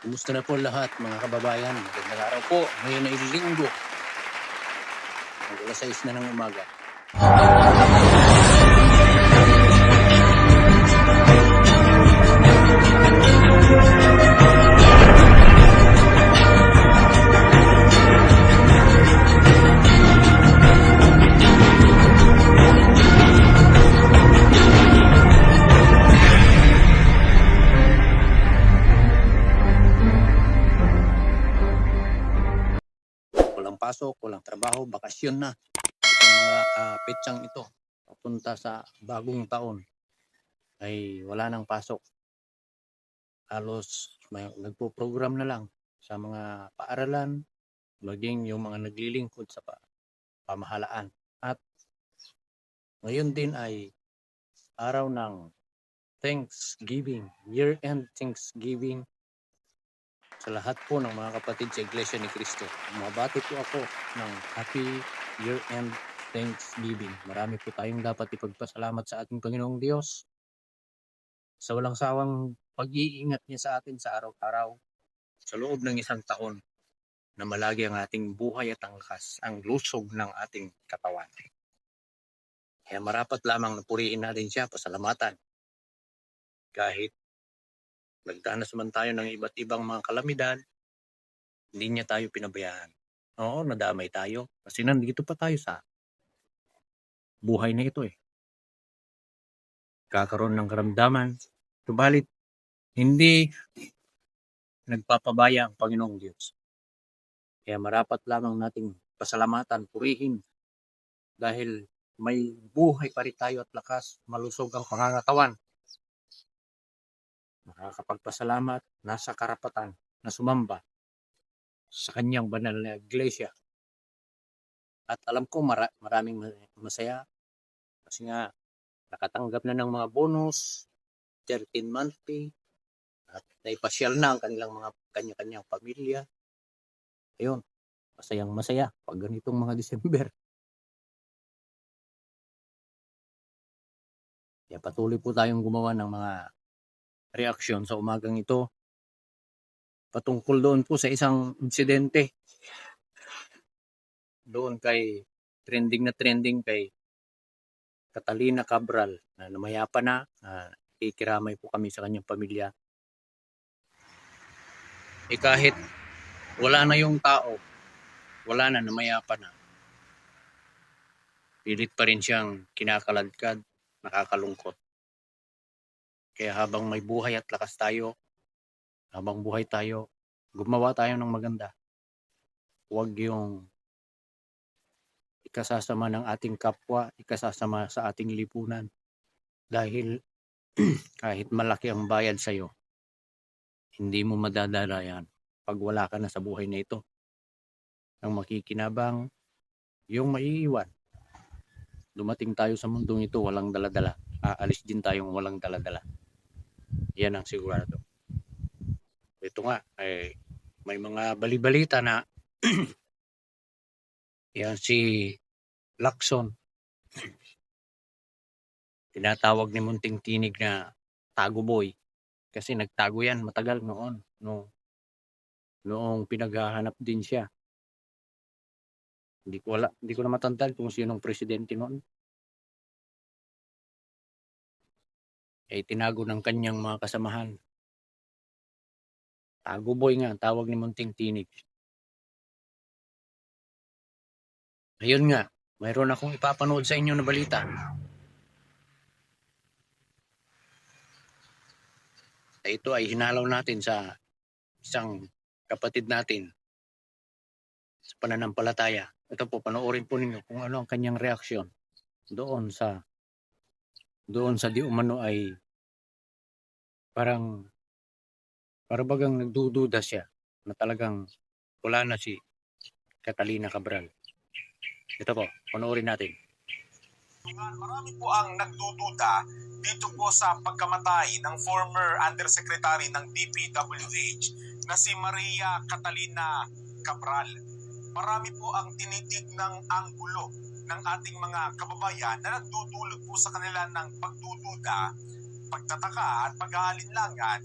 Kumusta na po lahat mga kababayan? Magandang araw po. Ngayon ay linggo. Mag-alas 6 na ng umaga. Walang pasok, walang trabaho, bakasyon na. Itong mga petsang ito, papunta sa bagong taon, ay wala nang pasok. Halos nagpo-program na lang sa mga paaralan, maging yung mga naglilingkod sa pamahalaan. At ngayon din ay araw ng Thanksgiving, year-end Thanksgiving sa lahat po ng mga kapatid sa Iglesia ni Cristo. Mabati po ako ng Happy Year-End Thanksgiving. Marami po tayong dapat ipagpasalamat sa ating Panginoong Diyos sa walang sawang pag-iingat niya sa atin sa araw-araw sa loob ng isang taon na malagi ang ating buhay at ang lakas, ang lusog ng ating katawan. Kaya marapat lamang na purihin natin siya, pasalamatan. Kahit nagdanas man tayo ng iba't ibang mga kalamidad, hindi niya tayo pinabayaan. Oo, nadamay tayo kasi nandito pa tayo sa buhay na ito eh. Kakaroon ng karamdaman, subalit hindi nagpapabaya ang Panginoong Diyos. Kaya marapat lamang nating pasalamatan, purihin dahil may buhay pa rin tayo at lakas, malusog ang pangangatawan. Nakakapagpasalamat, nasa karapatan na sumamba sa kanyang banal na iglesia. At alam ko maraming masaya kasi nga nakatanggap na ng mga bonus, 13-month pay, at naipasyal na ang kanilang mga kanya-kanyang pamilya. Ayun, masayang masaya pag ganitong mga December. Kaya patuloy po tayong gumawa ng mga reaksyon sa umagang ito patungkol doon po sa isang insidente doon kay trending kay Catalina Cabral na namayapa na. Ikiramay po kami sa kanyang pamilya. Kahit wala na yung tao, wala na, namayapa na, pilit pa rin siyang kinakaladkad, nakakalungkot. Kaya habang may buhay at lakas tayo, habang buhay tayo, gumawa tayo ng maganda. Huwag yung ikasasama ng ating kapwa, ikasasama sa ating lipunan. Dahil kahit malaki ang bayad sa'yo, hindi mo madadala yan pag wala ka na sa buhay na ito. Ang makikinabang, yung maiiwan. Dumating tayo sa mundong ito, walang daladala. Aalis din tayong walang daladala. Yan ang sigurado. Ito nga, may mga balibalita na yan si Lacson. Tinatawag ni Munting Tinig na Tago Boy. Kasi nagtago yan matagal noon. Noong pinaghahanap din siya. Hindi ko na matandaan kung sinong presidente noon. Tinago ng kanyang mga kasamahan. Tago Boy nga, tawag ni Munting Tinig. Ayun nga, mayroon akong ipapanood sa inyo na balita. Ito ay hinalaw natin sa isang kapatid natin sa pananampalataya. Ito po, panoorin po ninyo kung ano ang kanyang reaksyon doon sa di umano ay para bagang nagdududa siya na talagang wala na si Catalina Cabral. Ito po, panoorin natin. Marami po ang nagdududa dito po sa pagkamatay ng former undersecretary ng DPWH na si Maria Catalina Cabral. Marami po ang tinitig ng anggulo ng ating mga kababayan na nagdudulot po sa kanila ng pagdududa, pagtataka at pag-aalinlangan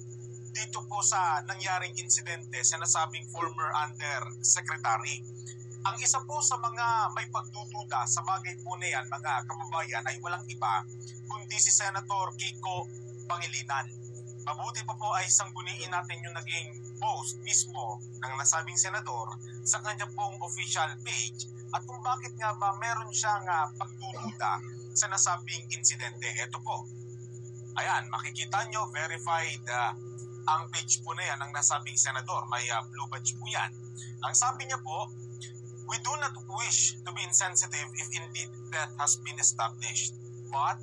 dito po sa nangyaring insidente sa nasabing former undersecretary. Ang isa po sa mga may pagdududa sa bagay po na yan, mga kababayan, ay walang iba kundi si Senator Kiko Pangilinan. Mabuti pa po ay sangguniin natin yung naging post mismo ng nasabing senador sa kanya pong official page at kung bakit nga ba meron siyang pagdududa sa nasabing insidente. Ito po. Ayan, makikita nyo, verified ang page po na yan ng nasabing senador. May blue badge po yan. Ang sabi niya po, "We do not wish to be insensitive if indeed death has been established. But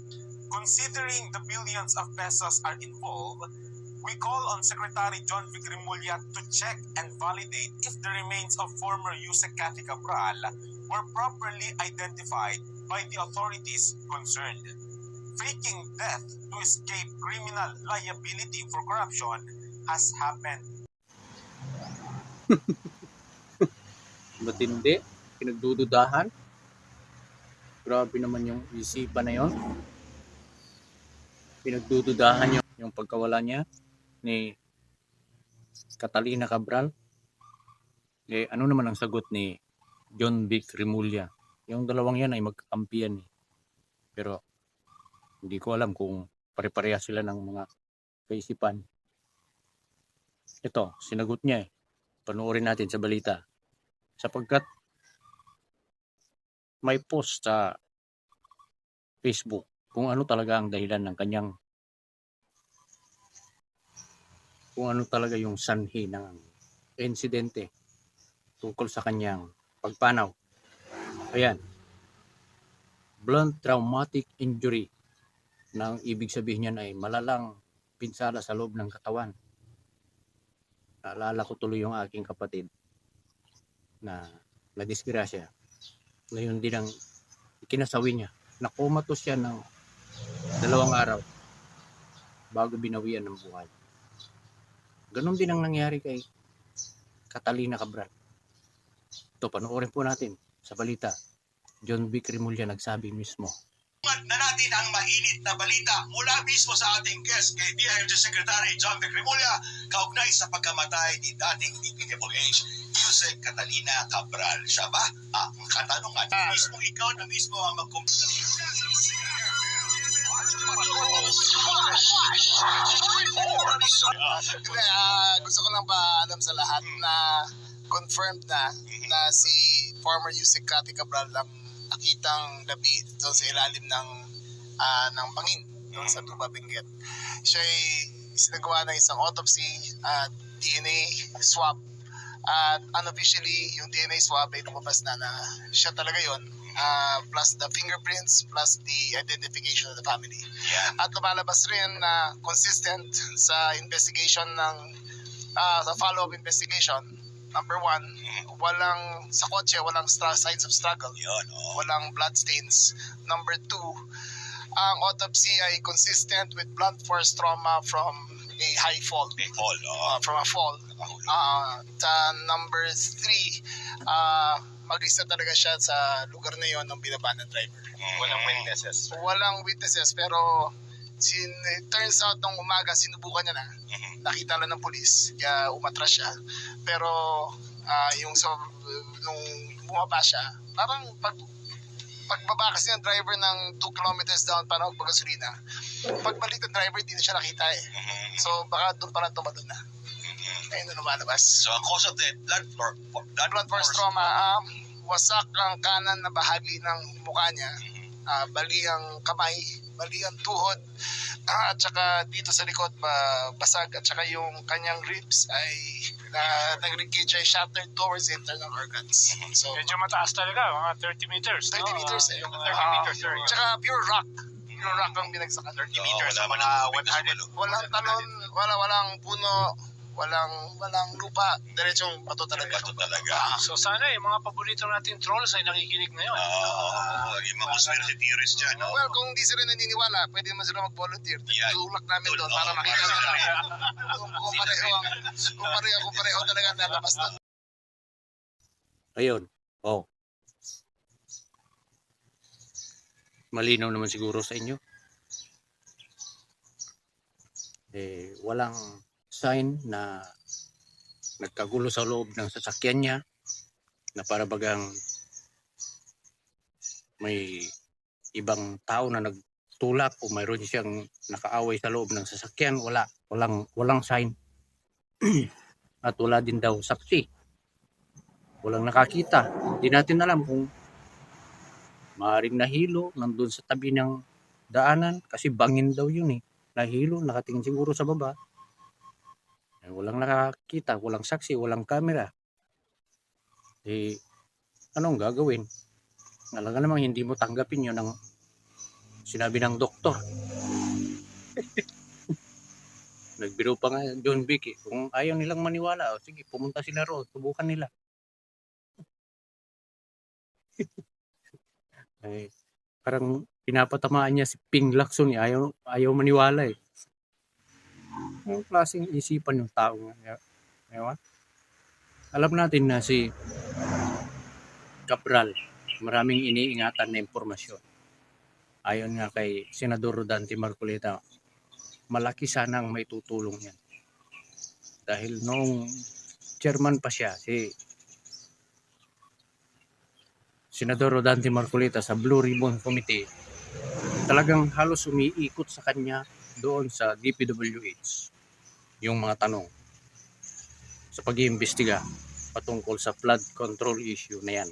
considering the billions of pesos are involved, we call on Secretary John Vic Remulla to check and validate if the remains of former Yusek Cathy Cabral were properly identified by the authorities concerned. Faking death to escape criminal liability for corruption has happened." Matindi, pinagdududahan. Grabe naman yung isipan na yon. Pinagdududahan yung pagkawala niya ni Catalina Cabral. Ano naman ang sagot ni John Vic Remulla? Yung dalawang yan ay magkakampiyan. Pero hindi ko alam kung pare-pareha sila ng mga kaisipan. Ito, sinagot niya Panoorin natin sa balita. Sapagkat may post sa Facebook kung ano talaga ang dahilan ng kanyang, kung ano talaga yung sanhi ng insidente tungkol sa kanyang pagpanaw. Ayan. Blunt traumatic injury. Na ang ibig sabihin niyan ay malalang pinsala sa loob ng katawan. Naalala ko tuloy yung aking kapatid na nadisgrasya. Ngayon din ang ikinasawi niya. Nakomatos siya ng 2 araw bago binawian ng buhay. Ganon din ang nangyari kay Catalina Cabral. Ito, panoorin po natin sa balita. John Vic Remulla nagsabi mismo. Na natin ang mainit na balita mula mismo sa ating guest kay DILG Secretary John Vic Remulla kaugnay sa pagkamatay ni dating DPWH Yusek Catalina Cabral. Siya ba? Ang katanungan. Mismo ikaw na mismo ang gusto ko lang pa alam sa lahat na confirmed na si former Yusek Cathy Cabral lang nakitang labi doon sa ilalim ng bangin doon sa Tuba Benguet. Siya ay sinagawa ng isang autopsy at DNA swab. At unofficially, yung DNA swab ay lumabas na siya talaga yon. Plus the fingerprints, plus the identification of the family. Yeah. At lumalabas rin na consistent sa investigation sa follow-up investigation. Number 1, sa kotse, walang signs of struggle. Yun, oh. Walang blood stains. Number 2, ang autopsy ay consistent with blunt force trauma from a high fall. May fall, oh. From a fall. Number 3, mag-isa talaga siya sa lugar na yon ng binaba ng driver. Walang witnesses. Walang witnesses, pero turns out nung umaga sinubukan niya na. Nakita lang ng pulis, kaya umatras siya. Pero nung bumaba siya, parang pagbaba kasi ng driver ng 2 kilometers down para magpagasolina, pagbalik ng driver, hindi na siya nakita eh. So baka doon pa lang tumadon na. Ayun na lumalabas. So ang cause of death, Blunt force trauma, wasak ang kanan na bahagi ng mukha niya, bali ang kamay, bali ang tuhod, at saka dito sa likod basag, at saka yung kanyang ribs ay nag-ribcage ay shattered towards the internal organs. So medyo mataas talaga, mga 30 meters. 30 meters eh. Yung 30 meters, sir. Tsaka pure rock. Pure rock ang binagsakan. 30 meters, wala mga 100. Walang talon, walang puno, walang lupa, diretsong bato talaga. Bato talaga. So sana mga paborito nating trolls ay nakikinig ngayon. Yung mga conspiracy theories dyan, no? Well, kung hindi sila naniniwala, pwede naman sila mag-volunteer. Yan. Tulak namin doon para makita nila kung pareho talaga ang lalabas doon. Ayun. Malinaw naman siguro sa inyo. Walang sign na nagkagulo sa loob ng sasakyan niya na para bagang may ibang tao na nagtulak o mayroon siyang nakaaway sa loob ng sasakyan. Walang sign. At wala din daw saksi. Walang nakakita. Hindi natin alam kung maaaring nahilo nandun sa tabi ng daanan kasi bangin daw yun eh. Nahilo, nakatingin siguro sa baba. Eh, walang nakakita, walang saksi, walang camera. Eh, anong gagawin? Talaga namang hindi mo tanggapin yun ang sinabi ng doktor. Nagbiro pa nga John Vicky, kung ayaw nilang maniwala, o sige, pumunta sila roon, subukan nila. Eh, parang pinapatamaan niya si Ping Lacson, eh. Ayaw maniwala eh. Ang klaseng isipan ng tao nga. Ewan. Alam natin na si Cabral, maraming iniingatan na impormasyon. Ayon nga kay Senador Rodante Marcoleta, malaki sana ang maitutulong yan. Dahil noong chairman pa siya, si Senador Rodante Marcoleta sa Blue Ribbon Committee, talagang halos umiikot sa kanya doon sa DPWH yung mga tanong sa pag-iimbestiga patungkol sa flood control issue na yan.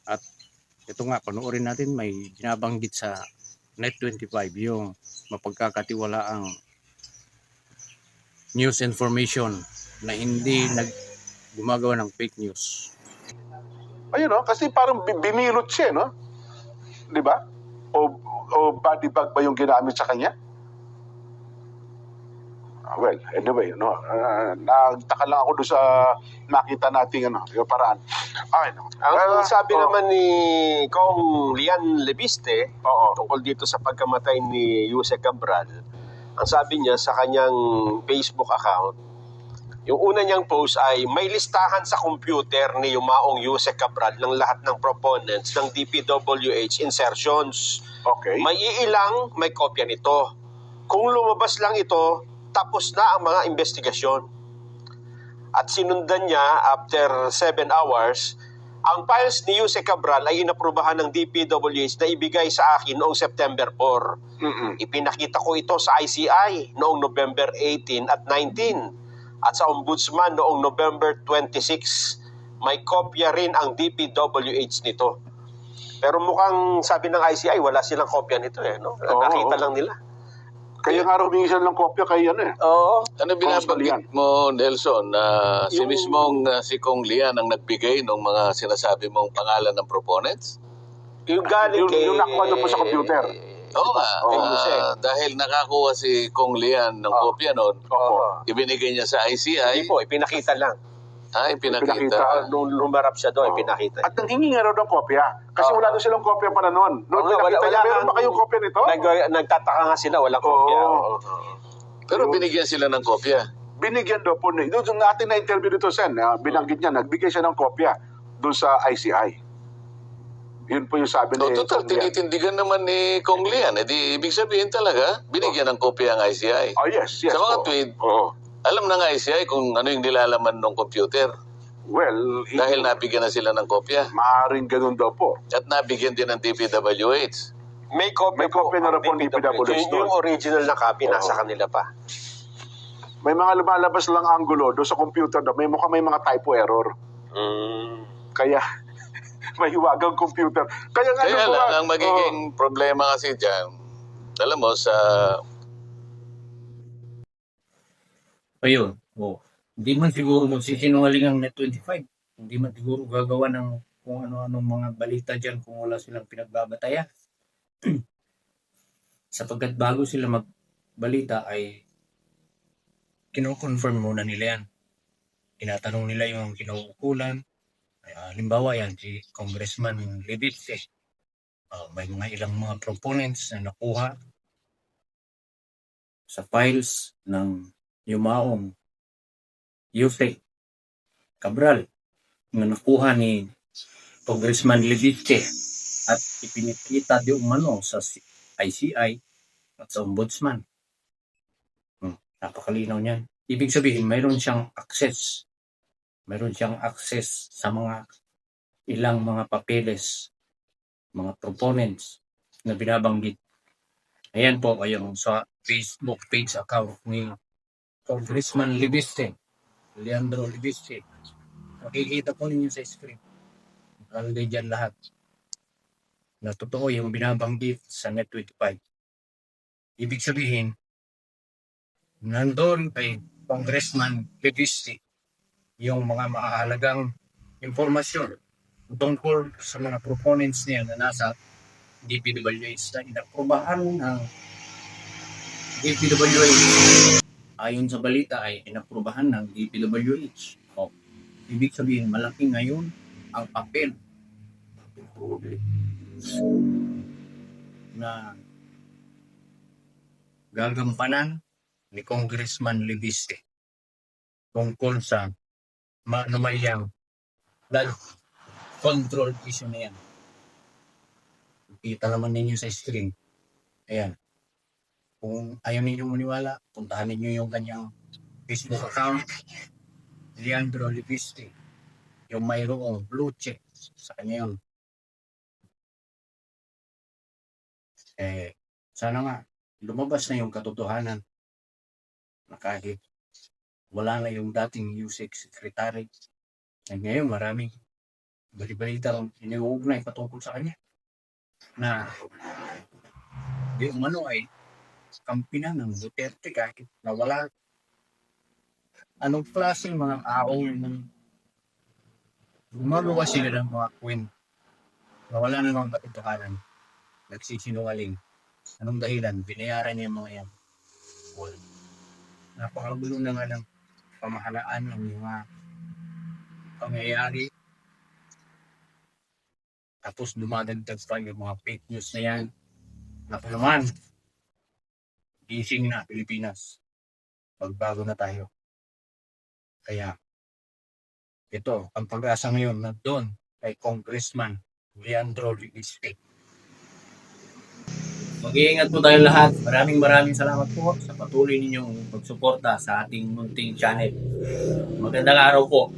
At ito nga, panoorin natin, may binabanggit sa Net25 yung mapagkakatiwalaang news information na hindi gumagawa ng fake news. Ayun, no? Kasi parang binilot siya, no? Di ba? O body bag ba yung ginamit sa kanya? Well, anyway, no? Nagtaka lang ako doon sa nakita nating yung paraan. Ay, no? Ang sabi naman ni Kong Lian Lebiste tungkol dito sa pagkamatay ni Yusek Cabral, ang sabi niya sa kanyang Facebook account, yung una niyang post ay may listahan sa computer ni Yumaong Yusek Cabral ng lahat ng proponents ng DPWH insertions. Okay. May iilang may kopya nito. Kung lumabas lang ito, tapos na ang mga investigasyon. At sinundan niya after 7 hours, ang files ni Yusek Cabral ay inaprubahan ng DPWH na ibigay sa akin noong September 4. Ipinakita ko ito sa ICI noong November 18 at 19 at sa Ombudsman noong November 26. May kopya rin ang DPWH nito. Pero mukhang sabi ng ICI, wala silang kopya nito eh. No? Nakita lang nila. Kaya nga humingi siya ng kopya kay Oo. Ano binabanggit mo, Nelson, na si mismong si Kong Lian ang nagbigay ng mga sinasabi mong pangalan ng proponents? Yung galing kay... Yung nakuha doon po sa computer. Oo nga. Dahil nakakuha si Kong Lian ng kopya noon, ibinigay niya sa ICI. Hindi po, ipinakita lang. Ipinakita. Nung lumarap siya doon, ipinakita. At nanghingi nga raw ng kopya. Kasi wala doon silang kopya pala noon. Noon pinakita niya, meron ba kayong kopya nito? Nagtataka nga sila, walang kopya. Pero binigyan sila ng kopya. Binigyan daw po. Doon natin na-interview dito, Sen. Binanggit niya, nagbigay siya ng kopya doon sa ICI. Yun po yung sabi ni Total, Kong Lian. tinitindigan naman ni Kong Lian. Ibig sabihin talaga, binigyan ng kopya ang ICI. Oh, yes. Sa mga po. tweet, Oo. alam na nga ICI kung ano yung nilalaman ng computer. Well, Dahil nabigyan na sila ng kopya. maaaring ganun daw po. At nabigyan din ng DPWH. May kopya na rin po ng DPWH yung original na copy, nasa kanila pa. May mga lumalabas lang angulo doon sa computer daw. May mga typo error. Kaya, may hiwagang computer. Kaya nga Kaya ano po, lang, ang magiging problema kasi dyan, alam mo, sa... Ayun. Hindi man siguro magsisinungaling ang Net25. Hindi man siguro gagawa ng kung ano-anong mga balita dyan kung wala silang pinagbabatayan. Sapagkat bago sila magbalita ay kino-confirm muna nila yan. Tinatanong nila yung kinauukulan. Halimbawa yan, si Congressman Levitte. May ilang mga proponents na nakuha sa files ng Yumaong Yusek Cabral na nakuha ni Congressman Levitte at ipinakita di umano sa ICI at sa Ombudsman. Napakalinaw niyan. Ibig sabihin, mayroon siyang access. Mayroon siyang access sa mga ilang mga papeles, mga proponents na binabanggit. Ayan po yung sa Facebook page account ni Congressman Libiste, Leandro Libiste. Makikita po ninyo sa screen. Nakalagay dyan lahat. Na totoo yung binabanggit sa Net25. Ibig sabihin, nandun kay Congressman Libiste yung mga mahalagang impormasyon tungkol sa mga proponents niya na nasa DPWH na inaprubahan ng DPWH. Ayon sa balita ay inaprubahan ng DPWH. O, ibig sabihin malaki ngayon ang papel na gagampanan ni Congressman Libiste tungkol sa manumayang flood control issue na yan. Kita naman ninyo sa screen. Ayan. Kung ayaw ninyo maniwala, puntahan ninyo yung kanyang Facebook account, Leandro Libiste. Yung mayroong blue check sa kanya yun. Sana nga, lumabas na yung katotohanan na kahit wala na yung dating USEC secretary. At ngayon maraming balibalita lang iniuugnay patungkol sa kanya na di umano ay kampi na ng Duterte kahit nawala. Anong klaseng mga taong gumagawa sila ng mga kwento na wala na mga katotohanan, nagsisinungaling. Anong dahilan? Binayaran niya yung mga yan. Well, napakagulo na nga ng pamahalaan ng mga pangyayari. Tapos dumadagdag pa yung mga fake news na yan. Napaman, gising na Pilipinas. Pagbago na tayo. Kaya, ito, ang pag-asa ngayon na doon kay Congressman Leandro Libiste. Mag-iingat po tayo lahat. Maraming salamat po sa patuloy ninyong pagsuporta sa ating munting channel. Magandang araw po.